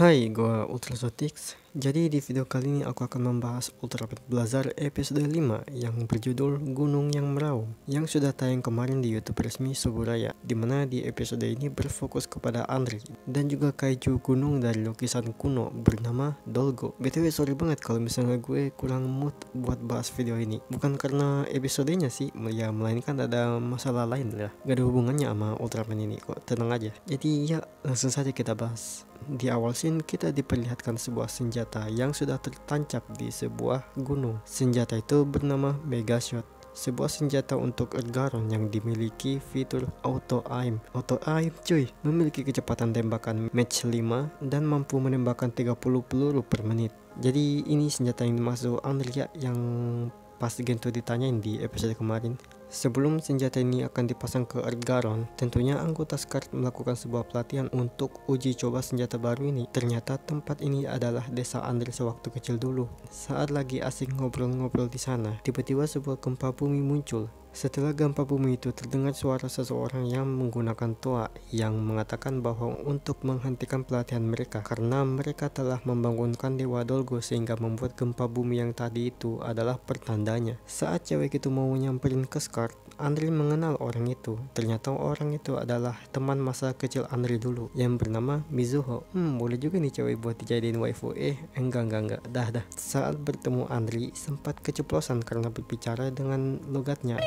Hai, gua Ultrasotix. Jadi di video kali ini aku akan membahas Ultra Pet Blazar episode 5 yang berjudul Gunung yang Meraung yang sudah tayang kemarin di YouTube resmi Suburaya, dimana di episode ini berfokus kepada Andri dan juga kaiju gunung dari lukisan kuno bernama Dolgo. BTW sorry banget kalau misalnya gue kurang mood buat bahas video ini, bukan karena episodenya sih ya, melainkan ada masalah lain lah, gak ada hubungannya sama Ultraman ini kok, tenang aja. Jadi ya langsung saja kita bahas. Di awal scene kita diperlihatkan sebuah senjata yang sudah tertancap di sebuah gunung. Senjata itu bernama Mega Shot, sebuah senjata untuk Ergaron yang dimiliki fitur Auto Aim. Auto Aim cuy, memiliki kecepatan tembakan match 5 dan mampu menembakkan 30 peluru per menit. Jadi ini senjata yang dimaksud Andrea yang pas Gento ditanyain di episode kemarin. Sebelum senjata ini akan dipasang ke Ergaron, tentunya anggota SCART melakukan sebuah pelatihan untuk uji coba senjata baru ini. Ternyata tempat ini adalah desa Andre sewaktu kecil dulu. Saat lagi asik ngobrol-ngobrol di sana, tiba-tiba sebuah gempa bumi muncul. Setelah gempa bumi itu terdengar suara seseorang yang menggunakan toa yang mengatakan bahwa untuk menghentikan pelatihan mereka karena mereka telah membangunkan Dewa Dolgo sehingga membuat gempa bumi yang tadi itu adalah pertandanya. Saat cewek itu mau nyamperin ke SCART, Andri mengenal orang itu. Ternyata orang itu adalah teman masa kecil Andri dulu yang bernama Mizuho. Boleh juga nih cewek buat dijadiin waifu. Enggak. Dah. Saat bertemu Andri sempat keceplosan karena berbicara dengan logatnya.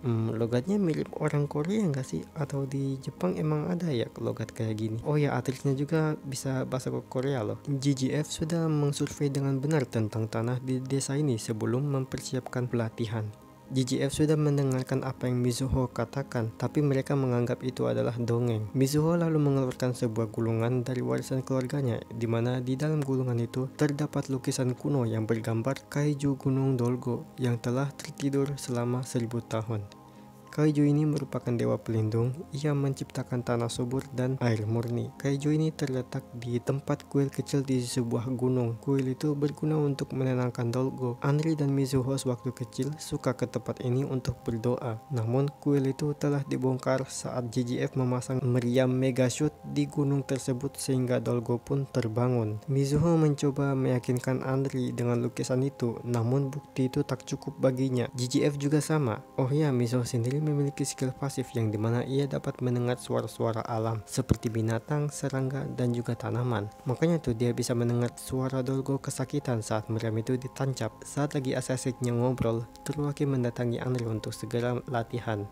Logatnya mirip orang Korea nggak sih? Atau di Jepang emang ada ya logat kayak gini? Oh ya, atletnya juga bisa bahasa Korea loh. GGF sudah mengsurvei dengan benar tentang tanah di desa ini sebelum mempersiapkan pelatihan. GGF sudah mendengarkan apa yang Mizuho katakan, tapi mereka menganggap itu adalah dongeng. Mizuho lalu mengeluarkan sebuah gulungan dari warisan keluarganya, di mana di dalam gulungan itu terdapat lukisan kuno yang bergambar kaiju gunung Dolgo yang telah tertidur selama 1000 tahun. Kaiju ini merupakan dewa pelindung. Ia menciptakan tanah subur dan air murni. Kaiju ini terletak di tempat kuil kecil di sebuah gunung. Kuil itu berguna untuk menenangkan Dolgo. Andri dan Mizuho sewaktu kecil suka ke tempat ini untuk berdoa. Namun kuil itu telah dibongkar saat GGF memasang meriam Mega Shot di gunung tersebut sehingga Dolgo pun terbangun. Mizuho mencoba meyakinkan Andri dengan lukisan itu, namun bukti itu tak cukup baginya. GGF juga sama. Oh ya, Mizuho sendiri memiliki skill pasif yang dimana ia dapat mendengar suara-suara alam seperti binatang, serangga, dan juga tanaman. Makanya tuh dia bisa mendengar suara Dolgo kesakitan saat meriam itu ditancap. Saat lagi asik-asiknya ngobrol, Tsuruaki mendatangi Andri untuk segera latihan.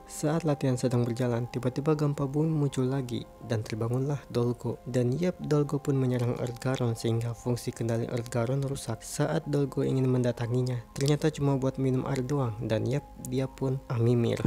Saat latihan sedang berjalan, tiba-tiba gempa bumi muncul lagi dan terbangunlah Dolgo. Dan Dolgo pun menyerang Ergaron sehingga fungsi kendali Ergaron rusak. Saat Dolgo ingin mendatanginya, ternyata cuma buat minum air doang dan dia pun amimir.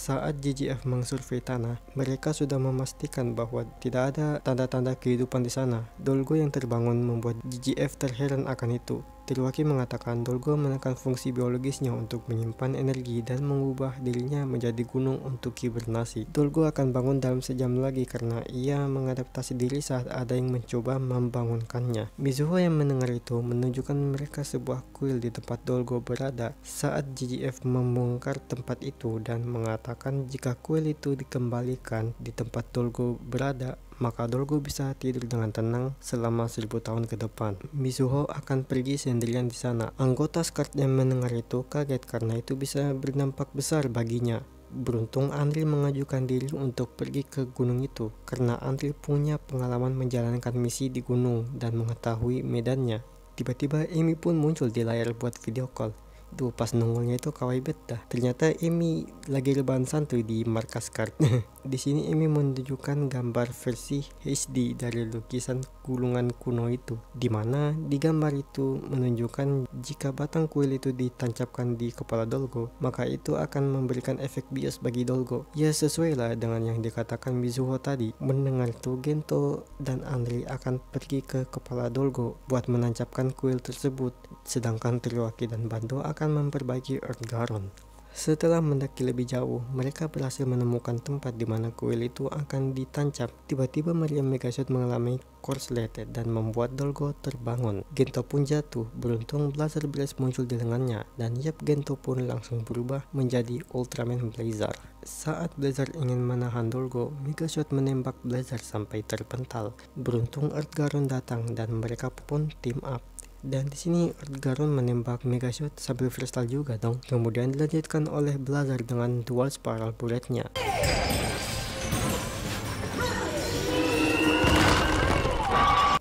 Saat GGF mengsurvei tanah, mereka sudah memastikan bahwa tidak ada tanda-tanda kehidupan di sana. Dolgo yang terbangun membuat GGF terheran akan itu. Tsuruaki mengatakan Dolgo menekan fungsi biologisnya untuk menyimpan energi dan mengubah dirinya menjadi gunung untuk hibernasi. Dolgo akan bangun dalam sejam lagi karena ia mengadaptasi diri saat ada yang mencoba membangunkannya. Mizuho yang mendengar itu menunjukkan mereka sebuah kuil di tempat Dolgo berada saat GGF membongkar tempat itu dan mengatakan jika kuil itu dikembalikan di tempat Dolgo berada, maka Dolgo bisa tidur dengan tenang selama 1000 tahun ke depan. Mizuho akan pergi sendirian di sana. Anggota SCART yang mendengar itu kaget karena itu bisa berdampak besar baginya. Beruntung Andri mengajukan diri untuk pergi ke gunung itu karena Andri punya pengalaman menjalankan misi di gunung dan mengetahui medannya. Tiba-tiba Emi pun muncul di layar buat video call. Tuh pas nongolnya itu kawaii bet dah. Ternyata Emi lagi rebahan santuy di markas SCART. Di sini Emi menunjukkan gambar versi HD dari lukisan gulungan kuno itu, dimana di gambar itu menunjukkan jika batang kuil itu ditancapkan di kepala Dolgo, maka itu akan memberikan efek bias bagi Dolgo. Ya sesuai lah dengan yang dikatakan Mizuho tadi. Mendengar itu Gento dan Andri akan pergi ke kepala Dolgo buat menancapkan kuil tersebut, sedangkan Tsuruaki dan Bando akan memperbaiki Ergaron. Setelah mendaki lebih jauh, mereka berhasil menemukan tempat di mana kuil itu akan ditancap. Tiba-tiba meriam Megashot mengalami korsleted dan membuat Dolgo terbangun. Gento pun jatuh. Beruntung Blazer Blast muncul di lengannya, dan Gento pun langsung berubah menjadi Ultraman Blazer. Saat Blazer ingin menahan Dolgo, Megashot menembak Blazer sampai terpental. Beruntung Earth Garon datang dan mereka pun team up. Dan di sini Earth Garon menembak Megashot sambil freestyle juga dong. Kemudian dilanjutkan oleh Blazer dengan dual spiral bulletnya.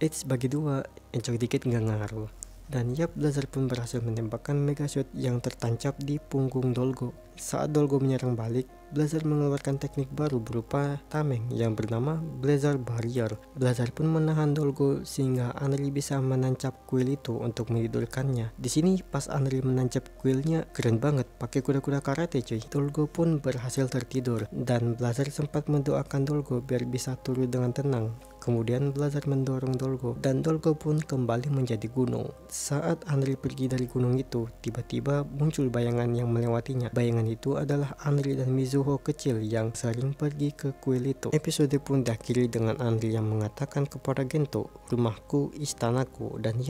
Eits, bagi dua, encok dikit nggak ngaruh. Dan Blazer pun berhasil menembakkan Megashot yang tertancap di punggung Dolgo. Saat Dolgo menyerang balik, Blazer mengeluarkan teknik baru berupa tameng yang bernama Blazer Barrier. Blazer pun menahan Dolgo sehingga Anri bisa menancap kuil itu untuk menidurkannya. Di sini pas Anri menancap kuilnya keren banget, pakai kuda-kuda karate cuy. Dolgo pun berhasil tertidur dan Blazer sempat mendoakan Dolgo biar bisa turun dengan tenang. Kemudian Blazer mendorong Dolgo dan Dolgo pun kembali menjadi gunung. Saat Anri pergi dari gunung itu, tiba-tiba muncul bayangan yang melewatinya. Bayangan itu adalah Anri dan Mizuho kecil yang sering pergi ke kuil itu. Episode pun diakhiri dengan Anri yang mengatakan kepada Gento, "Rumahku, istanaku," dan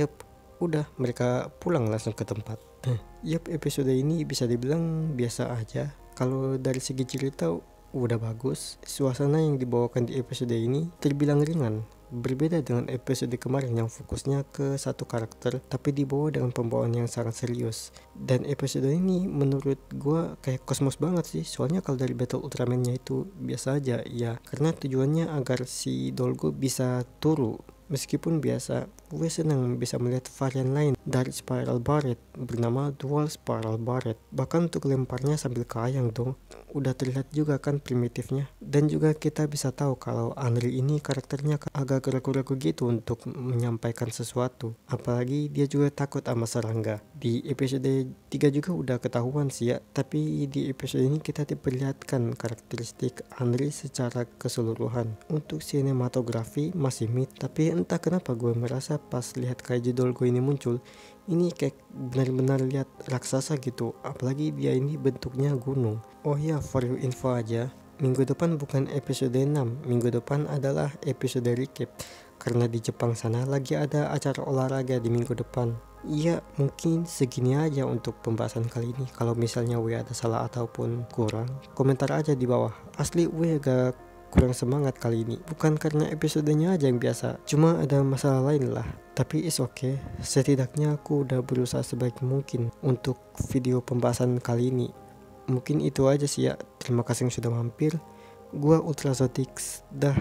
udah mereka pulang langsung ke tempat. Episode ini bisa dibilang biasa aja. Kalau dari segi cerita udah bagus. Suasana yang dibawakan di episode ini terbilang ringan, berbeda dengan episode kemarin yang fokusnya ke satu karakter tapi dibawa dengan pembawaan yang sangat serius. Dan episode ini menurut gua kayak kosmos banget sih, soalnya kalau dari Battle Ultraman-nya itu biasa aja ya, karena tujuannya agar si Dolgo bisa turu. Meskipun biasa, gue senang bisa melihat varian lain dari Spiral Barret bernama Dual Spiral Barret. Bahkan untuk lemparnya sambil kayang dong, udah terlihat juga kan primitifnya. Dan juga kita bisa tahu kalau Anri ini karakternya agak ragu-ragu gitu untuk menyampaikan sesuatu. Apalagi dia juga takut sama serangga. Di episode 3 juga udah ketahuan sih ya, tapi di episode ini kita diperlihatkan karakteristik Anri secara keseluruhan. Untuk sinematografi masih mid, tapi entah kenapa gue merasa pas lihat Kaiju Dolgo ini muncul, ini kayak benar-benar lihat raksasa gitu, apalagi dia ini bentuknya gunung. Oh ya, for your info aja, minggu depan bukan episode 6, minggu depan adalah episode recap, karena di Jepang sana lagi ada acara olahraga di minggu depan. Ya mungkin segini aja untuk pembahasan kali ini. Kalau misalnya gue ada salah ataupun kurang, komentar aja di bawah. Asli gue agak kurang semangat kali ini, bukan karena episodenya aja yang biasa, cuma ada masalah lain lah. Tapi is okay, setidaknya aku udah berusaha sebaik mungkin untuk video pembahasan kali ini. Mungkin itu aja sih ya, terima kasih yang sudah mampir. Gua Ultrazotix, dah.